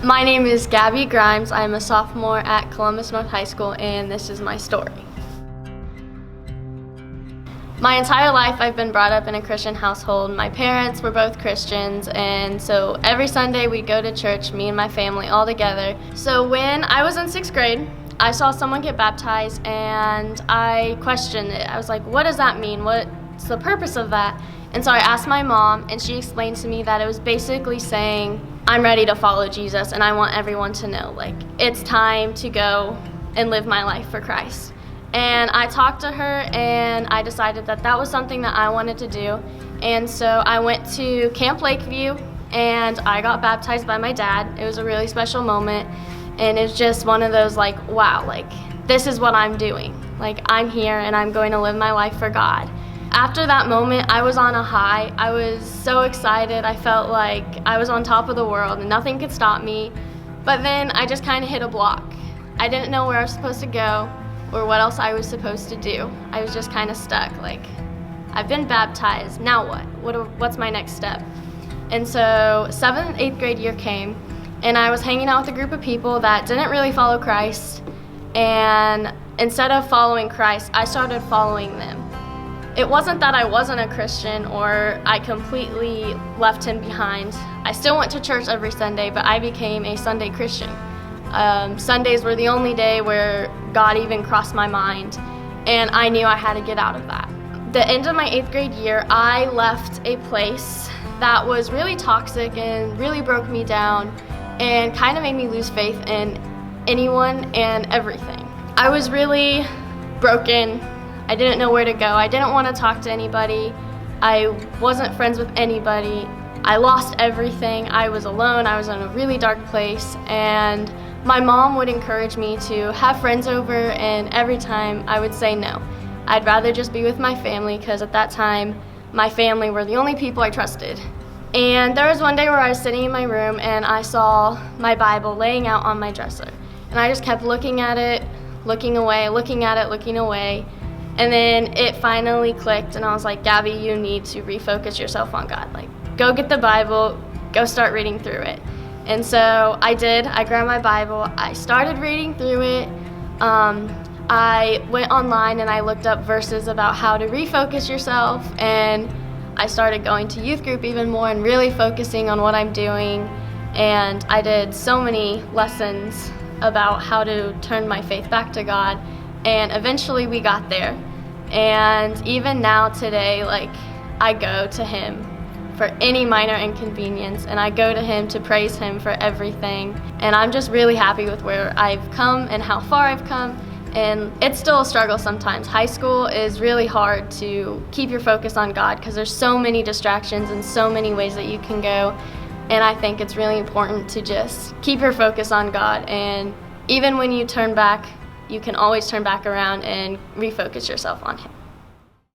My name is Gabby Grimes. I'm a sophomore at Columbus North High School, and this is my story. My entire life I've been brought up in a Christian household. My parents were both Christians, and so every Sunday we'd go to church, me and my family all together. So when I was in 6th grade, I saw someone get baptized and I questioned it. I was like, what does that mean? What's the purpose of that? And so I asked my mom, and she explained to me that it was basically saying, I'm ready to follow Jesus, and I want everyone to know, like, it's time to go and live my life for Christ. And I talked to her, and I decided that that was something that I wanted to do. And so I went to Camp Lakeview, and I got baptized by my dad. It was a really special moment, and it's just one of those, like, wow, like, this is what I'm doing. Like, I'm here, and I'm going to live my life for God. After that moment, I was on a high. I was so excited. I felt like I was on top of the world and nothing could stop me. But then I just kind of hit a block. I didn't know where I was supposed to go or what else I was supposed to do. I was just kind of stuck. Like, I've been baptized. Now what? What's my next step? And so 7th and 8th grade year came, and I was hanging out with a group of people that didn't really follow Christ. And instead of following Christ, I started following them. It wasn't that I wasn't a Christian or I completely left him behind. I still went to church every Sunday, but I became a Sunday Christian. Sundays were the only day where God even crossed my mind, and I knew I had to get out of that. The end of my 8th grade year, I left a place that was really toxic and really broke me down and kind of made me lose faith in anyone and everything. I was really broken. I didn't know where to go. I didn't want to talk to anybody. I wasn't friends with anybody. I lost everything. I was alone. I was in a really dark place, and my mom would encourage me to have friends over, and every time I would say no. I'd rather just be with my family, because at that time my family were the only people I trusted. And there was one day where I was sitting in my room and I saw my Bible laying out on my dresser, and I just kept looking at it, looking away, looking at it, looking away. And then it finally clicked, and I was like, Gabby, you need to refocus yourself on God. Like, go get the Bible, go start reading through it. And so I did. I grabbed my Bible. I started reading through it. I went online and I looked up verses about how to refocus yourself, and I started going to youth group even more and really focusing on what I'm doing. And I did so many lessons about how to turn my faith back to God, and eventually we got there. And even now today, like, I go to him for any minor inconvenience, and I go to him to praise him for everything. And I'm just really happy with where I've come and how far I've come. And it's still a struggle sometimes. High school is really hard to keep your focus on God because there's so many distractions and so many ways that you can go. And I think it's really important to just keep your focus on God. And even when you turn back, you can always turn back around and refocus yourself on him.